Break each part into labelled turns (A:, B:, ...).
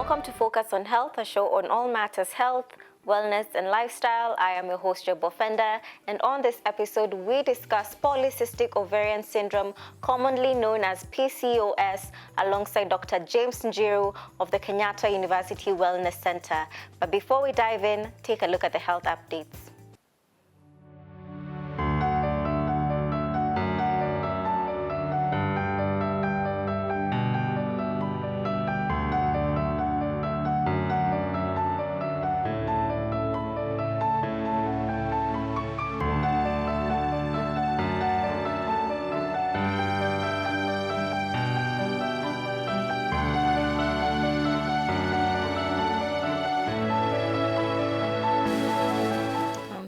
A: Welcome to Focus on Health, a show on all matters health, wellness, and lifestyle. I am your host, Job Bofenda, and on this episode, we discuss polycystic ovarian syndrome, commonly known as PCOS, alongside Dr. James Njiru of the Kenyatta University Wellness Center. But before we dive in, take a look at the health updates.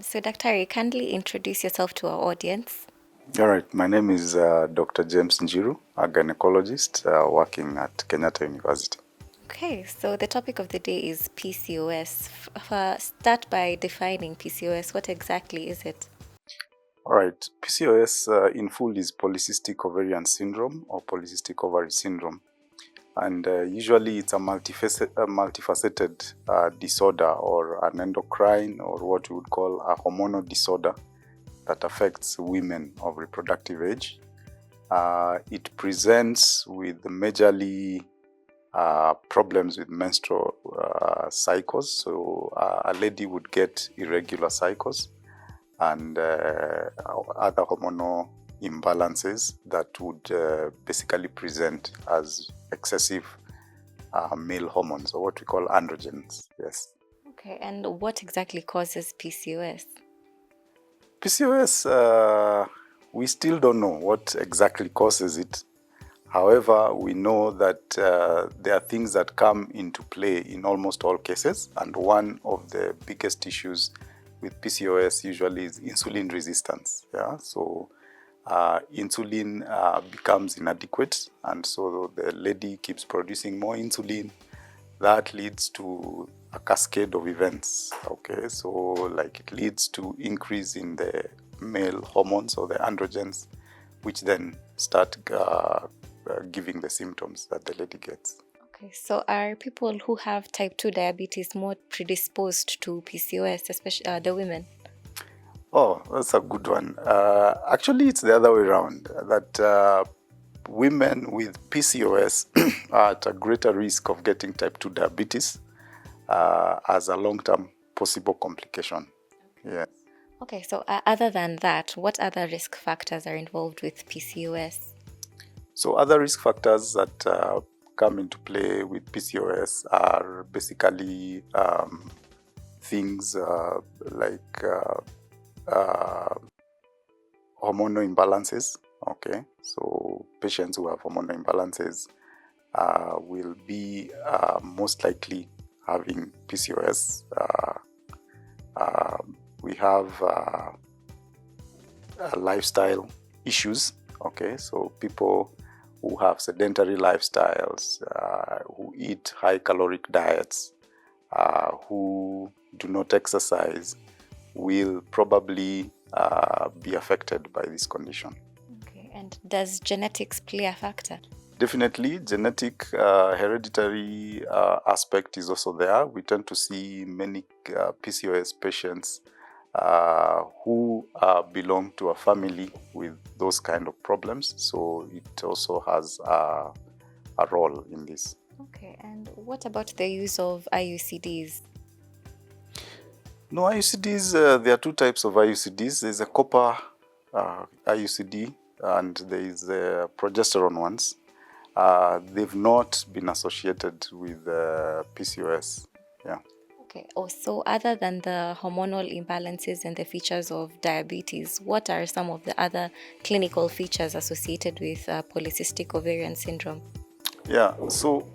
A: So, Dr. kindly introduce yourself to our audience.
B: All right, my name is Dr. James Njiru, a gynecologist working at Kenyatta University.
A: Okay, so the topic of the day is PCOS. Start by defining PCOS. What exactly is it?
B: All right, PCOS in full is polycystic ovarian syndrome or polycystic ovary syndrome. And usually it's a multifaceted disorder or an endocrine or what we would call a hormonal disorder that affects women of reproductive age. It presents with majorly problems with menstrual cycles. So a lady would get irregular cycles and other hormonal imbalances that would basically present as excessive male hormones, or what we call androgens. Yes.
A: Okay, and what exactly causes PCOS?
B: PCOS, we still don't know what exactly causes it. However, we know that there are things that come into play in almost all cases, and one of the biggest issues with PCOS usually is insulin resistance. Yeah, so insulin becomes inadequate, and so the lady keeps producing more insulin. That leads to a cascade of events. Okay, so like it leads to increase in the male hormones or the androgens, which then start giving the symptoms that the lady gets.
A: Okay, so are people who have type 2 diabetes more predisposed to PCOS, especially the women?
B: Oh, that's a good one. Actually, it's the other way around, that women with PCOS are at a greater risk of getting type 2 diabetes as a long-term possible complication. Yeah.
A: Okay, so other than that, what other risk factors are involved with PCOS?
B: So other risk factors that come into play with PCOS are basically things like hormonal imbalances. Okay, so patients who have hormonal imbalances will be most likely having PCOS. We have lifestyle issues. Okay, so people who have sedentary lifestyles, who eat high caloric diets, who do not exercise, will probably be affected by this condition.
A: Okay, and does genetics play a factor?
B: Definitely, genetic hereditary aspect is also there. We tend to see many PCOS patients who belong to a family with those kind of problems. So it also has a role in this.
A: Okay, and what about the use of IUCDs?
B: No, IUCDs, there are two types of IUCDs. There's a copper IUCD and there is the progesterone ones. They've not been associated with PCOS. Yeah.
A: Okay, so other than the hormonal imbalances and the features of diabetes, what are some of the other clinical features associated with polycystic ovarian syndrome?
B: Yeah, so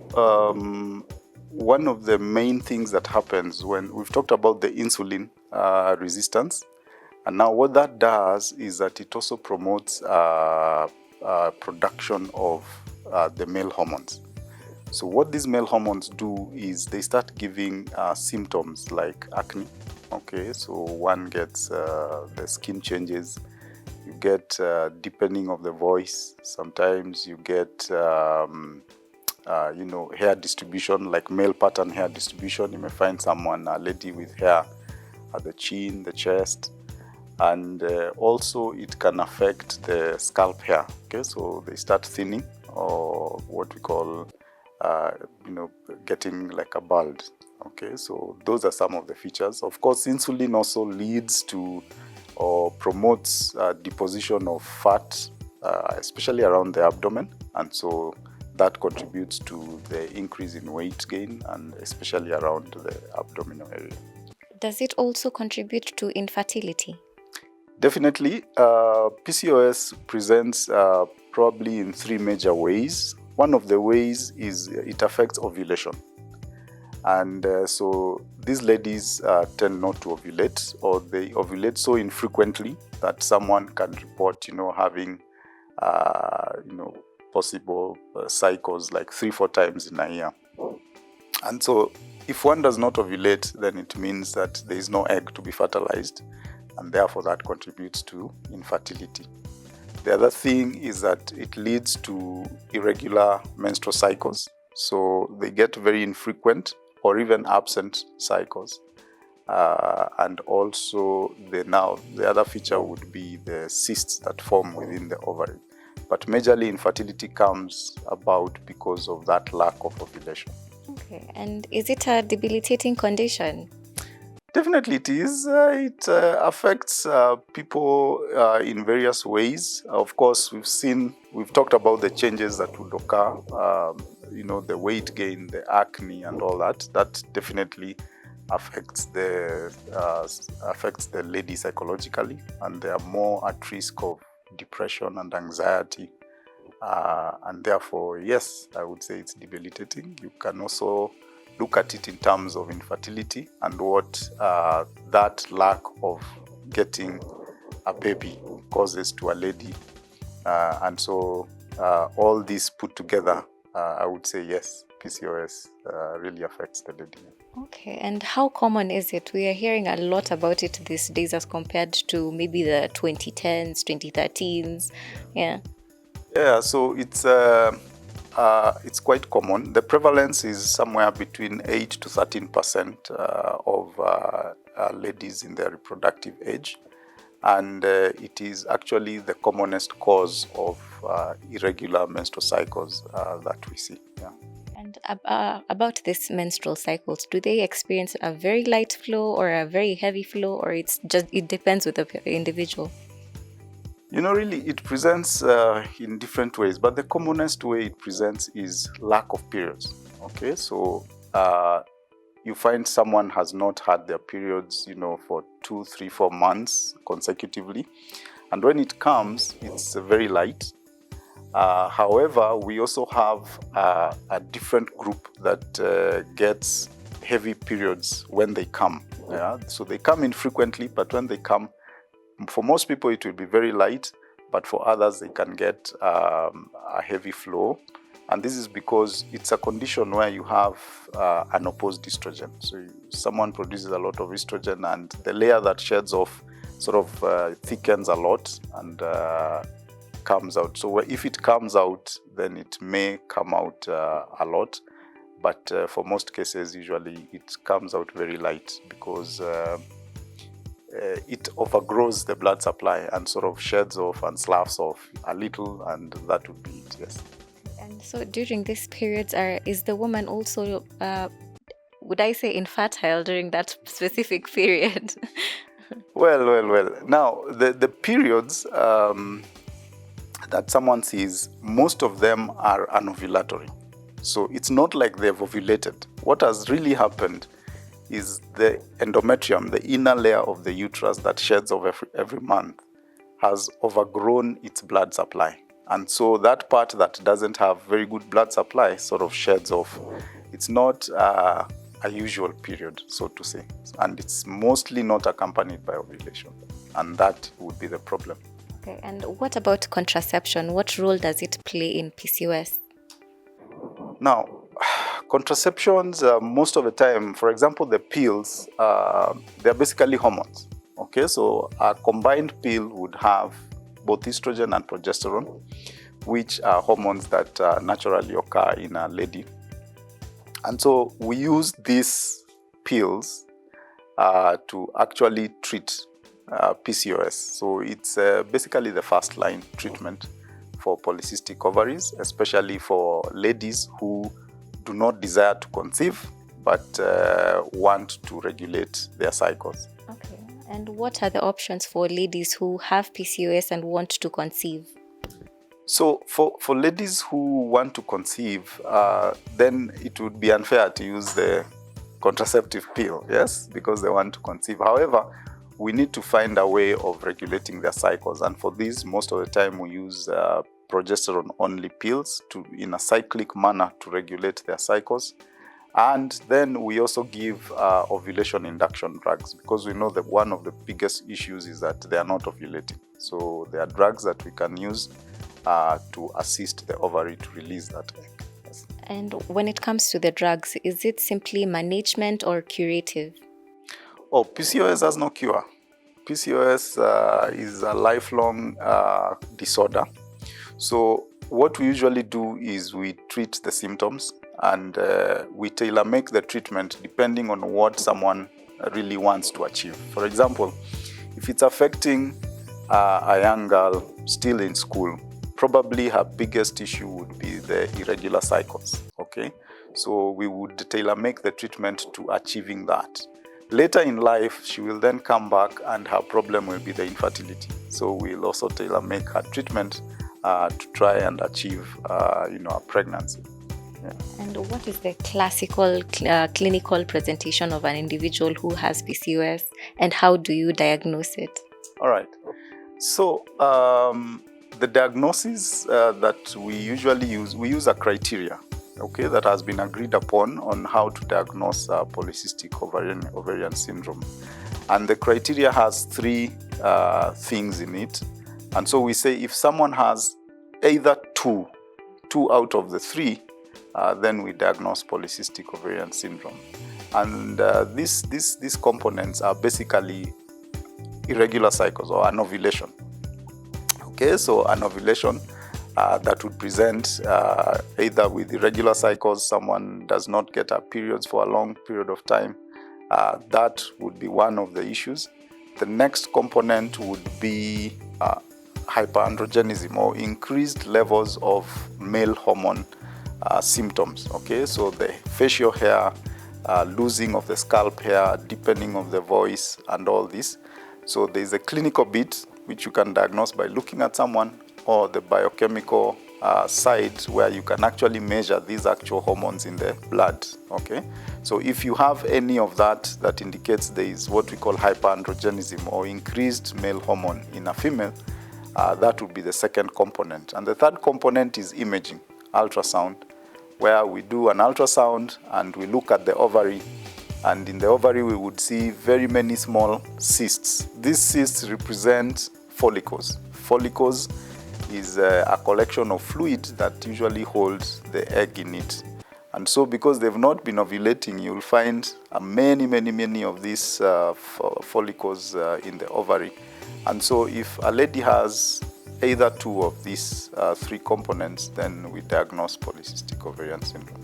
B: one of the main things that happens when we've talked about the insulin resistance, and now what that does is that it also promotes production of the male hormones. So what these male hormones do is they start giving symptoms like acne. Okay, so one gets the skin changes, you get deepening of the voice, sometimes you get hair distribution, like male pattern hair distribution. You may find a lady with hair at the chin, the chest, and also it can affect the scalp hair. Okay, so they start thinning, or what we call, getting like a bald. Okay, so those are some of the features. Of course, insulin also leads to or promotes deposition of fat, especially around the abdomen, and so that contributes to the increase in weight gain, and especially around the abdominal area.
A: Does it also contribute to infertility?
B: Definitely. PCOS presents probably in three major ways. One of the ways is it affects ovulation. And so these ladies tend not to ovulate, or they ovulate so infrequently that someone can report, having, possible cycles like 3-4 times in a year. And so if one does not ovulate, then it means that there is no egg to be fertilized, and therefore that contributes to infertility. The other thing is that it leads to irregular menstrual cycles. So they get very infrequent or even absent cycles. And also the other feature would be the cysts that form within the ovary. But majorly infertility comes about because of that lack of ovulation.
A: Okay, and is it a debilitating condition?
B: Definitely it is. It affects people in various ways. Of course, we've talked about the changes that would occur, the weight gain, the acne and all that. That definitely affects the lady psychologically, and they are more at risk of depression and anxiety. And therefore, yes, I would say it's debilitating. You can also look at it in terms of infertility and what that lack of getting a baby causes to a lady. And so all this put together, I would say yes, PCOS really affects the lady.
A: Okay, and how common is it? We are hearing a lot about it these days as compared to maybe the 2010s, 2013s. Yeah.
B: Yeah, so it's quite common. The prevalence is somewhere between 8 to 13% of ladies in their reproductive age, and it is actually the commonest cause of irregular menstrual cycles that we see. Yeah.
A: And about these menstrual cycles, do they experience a very light flow or a very heavy flow, or it depends with the individual?
B: Really, it presents in different ways, but the commonest way it presents is lack of periods. Okay, so you find someone has not had their periods, for 2, 3, 4 months consecutively, and when it comes, it's very light. However, we also have a different group that gets heavy periods when they come. Yeah? So they come infrequently, but when they come, for most people it will be very light, but for others they can get a heavy flow. And this is because it's a condition where you have unopposed estrogen. So someone produces a lot of estrogen, and the layer that sheds off sort of thickens a lot and comes out. So if it comes out, then it may come out a lot, but for most cases usually it comes out very light because it overgrows the blood supply and sort of sheds off and sloughs off a little, and that would be it. Yes.
A: And so during these periods, is the woman also, would I say, infertile during that specific period?
B: Well. Now, the periods that someone sees, most of them are anovulatory. So it's not like they've ovulated. What has really happened is the endometrium, the inner layer of the uterus that sheds off every month, has overgrown its blood supply. And so that part that doesn't have very good blood supply sort of sheds off. It's not a usual period, so to say. And it's mostly not accompanied by ovulation. And that would be the problem.
A: Okay, and what about contraception? What role does it play in PCOS?
B: Now, contraceptions, most of the time, for example, the pills, they're basically hormones. Okay, so a combined pill would have both estrogen and progesterone. which are hormones that naturally occur in a lady. And so we use these pills to actually treat PCOS. So it's basically the first line treatment for polycystic ovaries, especially for ladies who do not desire to conceive but want to regulate their cycles.
A: Okay. And what are the options for ladies who have PCOS and want to conceive?
B: So for ladies who want to conceive, then it would be unfair to use the contraceptive pill, yes, because they want to conceive. However, we need to find a way of regulating their cycles, and for this, most of the time we use progesterone-only pills in a cyclic manner to regulate their cycles. And then we also give ovulation induction drugs, because we know that one of the biggest issues is that they are not ovulating. So there are drugs that we can use to assist the ovary to release that egg. Yes.
A: And when it comes to the drugs, is it simply management or curative?
B: Oh, PCOS has no cure. PCOS is a lifelong disorder. So what we usually do is we treat the symptoms, and we tailor-make the treatment depending on what someone really wants to achieve. For example, if it's affecting a young girl still in school, probably her biggest issue would be the irregular cycles, okay? So we would tailor-make the treatment to achieving that. Later in life, she will then come back and her problem will be the infertility. So we'll also tailor-make her treatment to try and achieve, a pregnancy. Yeah.
A: And what is the classical clinical presentation of an individual who has PCOS, and how do you diagnose it?
B: All right. So the diagnosis that we usually use, we use a criteria, okay, that has been agreed upon on how to diagnose polycystic ovarian syndrome. And the criteria has three things in it. And so we say if someone has either two out of the three, then we diagnose polycystic ovarian syndrome. And these components are basically irregular cycles or anovulation. Okay, so anovulation that would present either with irregular cycles, someone does not get her periods for a long period of time. That would be one of the issues. The next component would be hyperandrogenism, or increased levels of male hormone symptoms. Okay, so the facial hair, losing of the scalp hair, deepening of the voice, and all this. So there is a clinical bit which you can diagnose by looking at someone, or the biochemical side where you can actually measure these actual hormones in the blood. Okay, so if you have any of that indicates there is what we call hyperandrogenism, or increased male hormone in a female, that would be the second component. And the third component is imaging, ultrasound, where we do an ultrasound and we look at the ovary, and in the ovary we would see very many small cysts. These cysts represent follicles. Follicles is a collection of fluid that usually holds the egg in it. And so because they've not been ovulating, you'll find many of these follicles in the ovary. And so if a lady has either two of these three components, then we diagnose polycystic ovarian syndrome.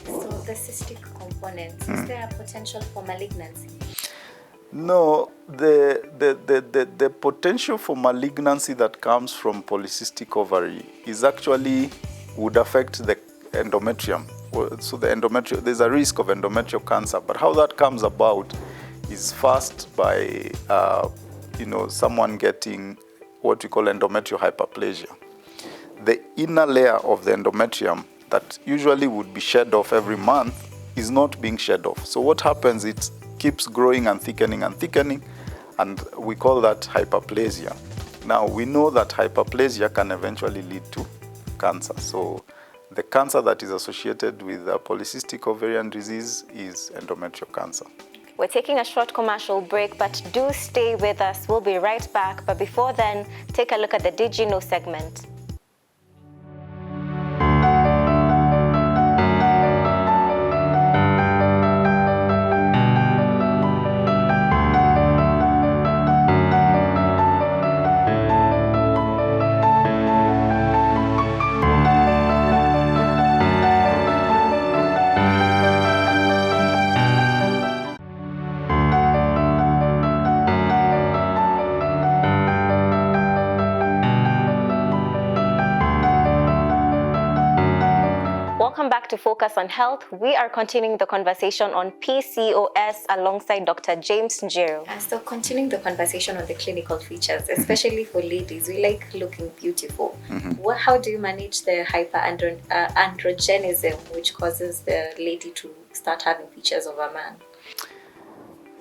A: So the cystic components, is there a potential for malignancy?
B: No, the potential for malignancy that comes from polycystic ovary is actually would affect the endometrium. So the endometrium, there's a risk of endometrial cancer, but how that comes about is first by someone getting what we call endometrial hyperplasia. The inner layer of the endometrium that usually would be shed off every month is not being shed off. So what happens, it keeps growing and thickening, and we call that hyperplasia. Now we know that hyperplasia can eventually lead to cancer. So the cancer that is associated with polycystic ovarian disease is endometrial cancer.
A: We're taking a short commercial break, but do stay with us. We'll be right back. But before then, take a look at the Did You Know segment. Welcome back to Focus on Health. We are continuing the conversation on PCOS alongside Dr. James Njiru. So continuing the conversation on the clinical features, especially for ladies, we like looking beautiful. How do you manage the hyperandrogenism, which causes the lady to start having features of a man?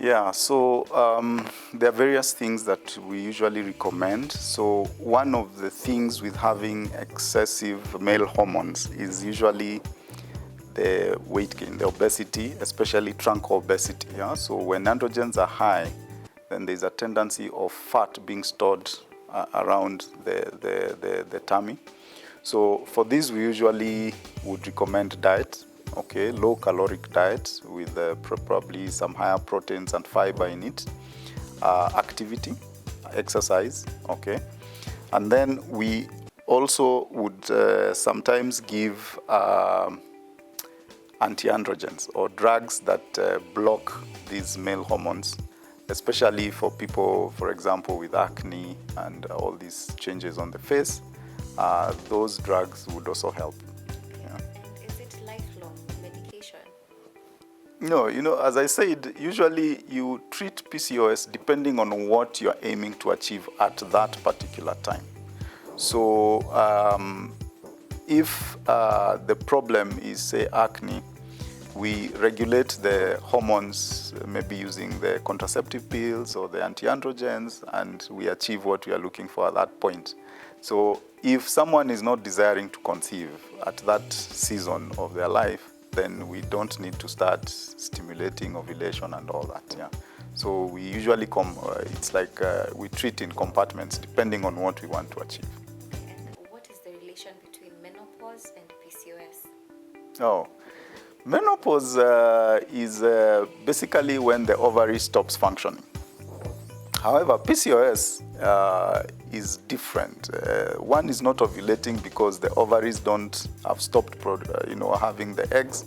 B: Yeah, so there are various things that we usually recommend. So one of the things with having excessive male hormones is usually the weight gain, the obesity, especially trunk obesity. Yeah? So when androgens are high, then there's a tendency of fat being stored around the tummy. So for this, we usually would recommend diet. Okay, low caloric diet with probably some higher proteins and fiber in it, activity, exercise, okay. And then we also would sometimes give anti-androgens or drugs that block these male hormones, especially for people, for example, with acne and all these changes on the face. Those drugs would also help. No, as I said, usually you treat PCOS depending on what you're aiming to achieve at that particular time. So if the problem is, say, acne, we regulate the hormones, maybe using the contraceptive pills or the anti-androgens, and we achieve what we are looking for at that point. So if someone is not desiring to conceive at that season of their life, then we don't need to start stimulating ovulation and all that. Yeah. So we usually it's like we treat in compartments depending on what we want to achieve.
A: And what is the relation between menopause and PCOS?
B: Oh, menopause is basically when the ovary stops functioning. However, PCOS is different. One is not ovulating because the ovaries don't have stopped, having the eggs.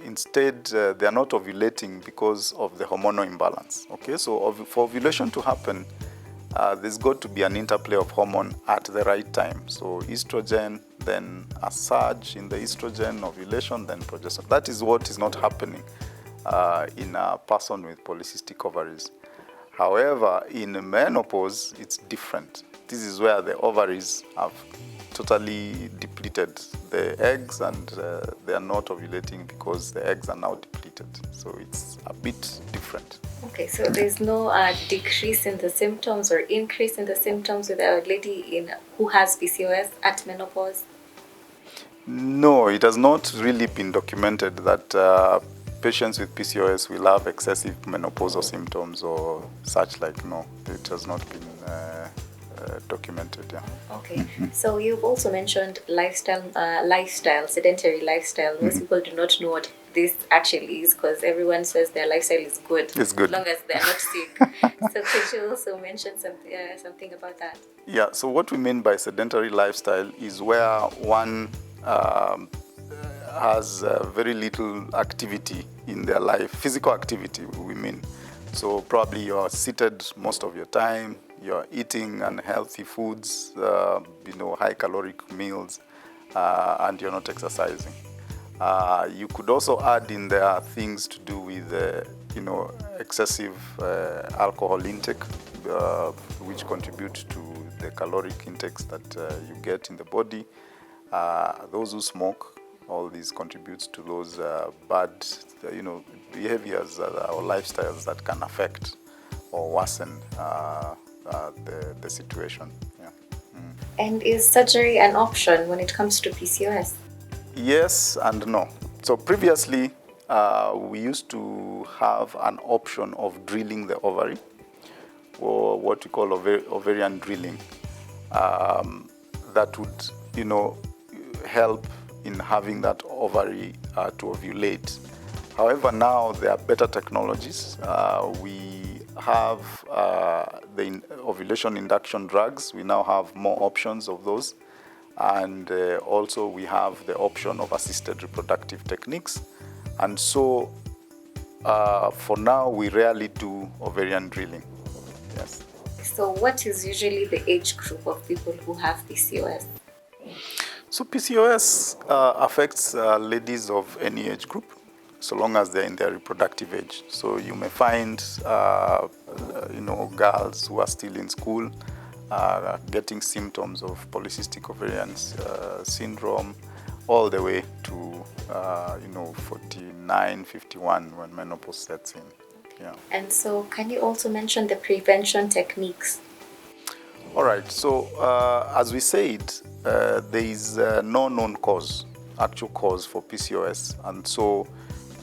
B: Instead, they are not ovulating because of the hormonal imbalance. Okay, so for ovulation to happen, there's got to be an interplay of hormone at the right time. So estrogen, then a surge in the estrogen, ovulation, then progesterone. That is what is not happening in a person with polycystic ovaries. However, in menopause, it's different. This is where the ovaries have totally depleted the eggs, and they are not ovulating because the eggs are now depleted. So it's a bit different.
A: Okay, so there's no decrease in the symptoms or increase in the symptoms with a lady who has PCOS at menopause?
B: No, it has not really been documented that patients with PCOS will have excessive menopausal symptoms or such like. No, it has not been documented. Yeah.
A: Okay, so you've also mentioned lifestyle, sedentary lifestyle. Most people do not know what this actually is because everyone says their lifestyle is good.
B: It's good.
A: As long as they're not sick. So could you also mention something about that?
B: Yeah, so what we mean by sedentary lifestyle is where one has very little activity in their life, physical activity we mean. So probably you're seated most of your time, you're eating unhealthy foods, high caloric meals, and you're not exercising. You could also add in there things to do with excessive alcohol intake, which contribute to the caloric intakes that you get in the body. Those who smoke, all these contributes to those bad, behaviors or lifestyles that can affect or worsen the situation. Yeah.
A: And is surgery an option when it comes to PCOS?
B: Yes and no. So previously, we used to have an option of drilling the ovary, or what we call ovarian drilling. That would, help in having that ovary to ovulate. However, now there are better technologies. We have the ovulation induction drugs. We now have more options of those. And also we have the option of assisted reproductive techniques. And so for now, we rarely do ovarian drilling. Yes.
A: So what is usually the age group of people who have PCOS?
B: So PCOS affects ladies of any age group, so long as they're in their reproductive age. So you may find, girls who are still in school getting symptoms of polycystic ovarian syndrome, all the way to 49, 51 when menopause sets in. Yeah.
A: And so, can you also mention the prevention techniques?
B: All right. So, as we said, there is no known actual cause for PCOS, and so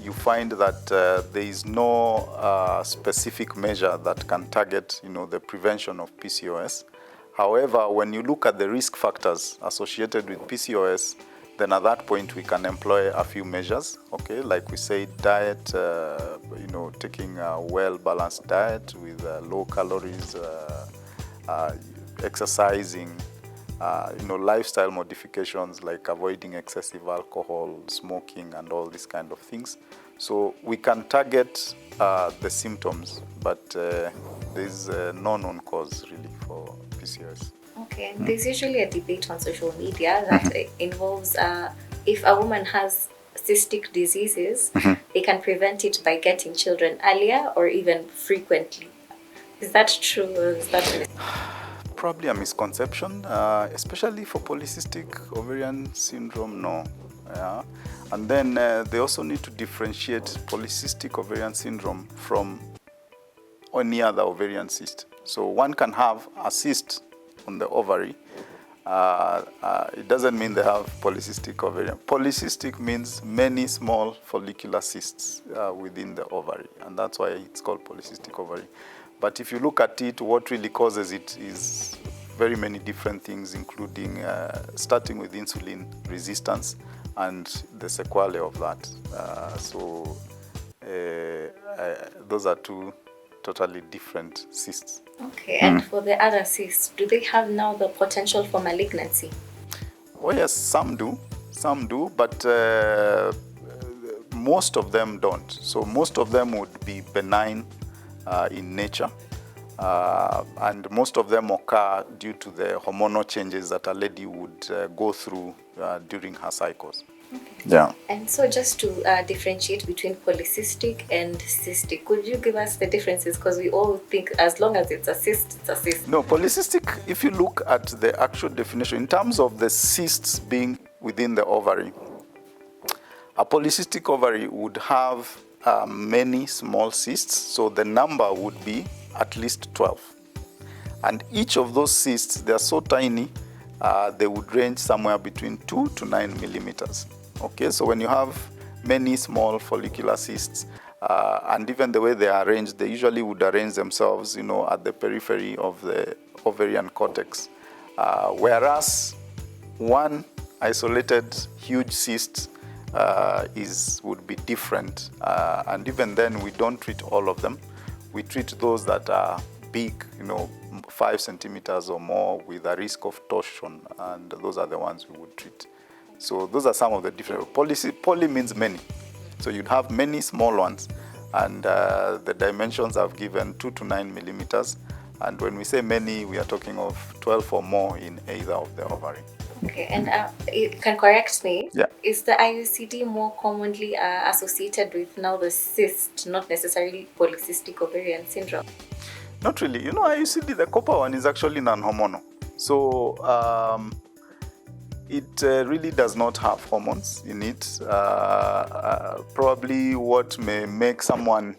B: you find that there is no specific measure that can target, the prevention of PCOS. However, when you look at the risk factors associated with PCOS, then at that point we can employ a few measures, okay? Like we say, diet, taking a well-balanced diet with low calories, exercising, lifestyle modifications like avoiding excessive alcohol, smoking, and all these kind of things. So we can target the symptoms, but there's no known cause really for PCOS.
A: Okay, there's usually a debate on social media that involves if a woman has cystic diseases, they can prevent it by getting children earlier or even frequently. Is that true, or is that
B: probably a misconception, especially for polycystic ovarian syndrome? No. Yeah. And then they also need to differentiate polycystic ovarian syndrome from any other ovarian cyst. So one can have a cyst on the ovary. It doesn't mean they have polycystic ovarian. Polycystic means many small follicular cysts within the ovary, and that's why it's called polycystic ovary. But if you look at it, what really causes it is very many different things, including starting with insulin resistance and the sequelae of that. Those are two totally different cysts.
A: Okay, and for the other cysts, do they have now the potential for malignancy?
B: Oh yes, some do, but most of them don't. So most of them would be benign in nature, and most of them occur due to the hormonal changes that a lady would go through during her cycles.
A: Okay.
B: Yeah.
A: And so just to differentiate between polycystic and cystic, could you give us the differences? Because we all think as long as it's a cyst, it's a cyst.
B: No, polycystic, if you look at the actual definition, in terms of the cysts being within the ovary, a polycystic ovary would have many small cysts, so the number would be at least 12. And each of those cysts, they are so tiny, they would range somewhere between 2 to 9 millimeters. Okay, so when you have many small follicular cysts, and even the way they are arranged, they usually would arrange themselves, at the periphery of the ovarian cortex. Whereas one isolated huge cyst would be different, and even then we don't treat all of them. We treat those that are big, 5 centimeters or more with a risk of torsion, and those are the ones we would treat. So those are some of the different. Poly means many. So you'd have many small ones, and the dimensions I've given 2 to 9 millimeters. And when we say many, we are talking of 12 or more in either of the ovary.
A: Okay, and you can correct me.
B: Yeah.
A: Is the IUCD more commonly associated with now the cyst, not necessarily polycystic ovarian syndrome?
B: Not really. IUCD, the copper one, is actually non-hormonal. So it really does not have hormones in it. Probably what may make someone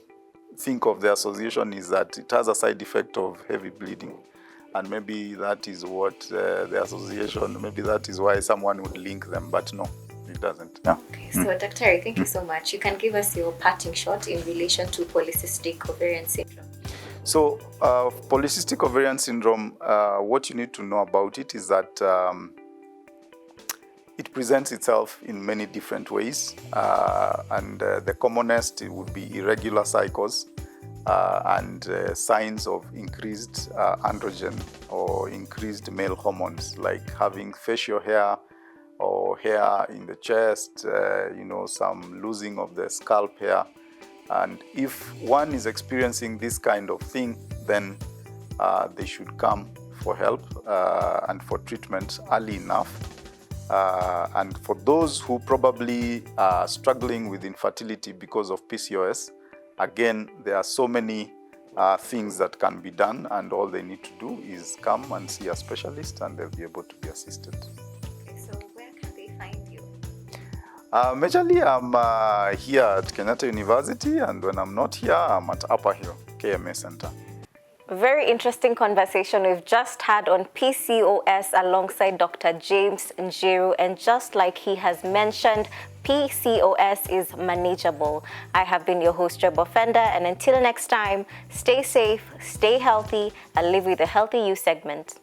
B: think of the association is that it has a side effect of heavy bleeding. And maybe that is what the association, maybe that is why someone would link them, but no, it doesn't. Yeah.
A: Okay, so Dr. Ari, thank you so much. You can give us your parting shot in relation to polycystic ovarian syndrome.
B: So polycystic ovarian syndrome, what you need to know about it is that it presents itself in many different ways, and the commonest would be irregular cycles and signs of increased androgen or increased male hormones, like having facial hair or hair in the chest, some losing of the scalp hair. And if one is experiencing this kind of thing, then they should come for help and for treatment early enough. And for those who probably are struggling with infertility because of PCOS, again, there are so many things that can be done, and all they need to do is come and see a specialist and they'll be able to be assisted.
A: Okay, so where can they find you?
B: Majorly, I'm here at Kenyatta University, and when I'm not here, I'm at Upper Hill KMA Center.
A: Very interesting conversation we've just had on PCOS alongside Dr. James Njiru, and just like he has mentioned, PCOS is manageable. I have been your host, Joe Fender, and until next time, stay safe, stay healthy, and live with a healthy you segment.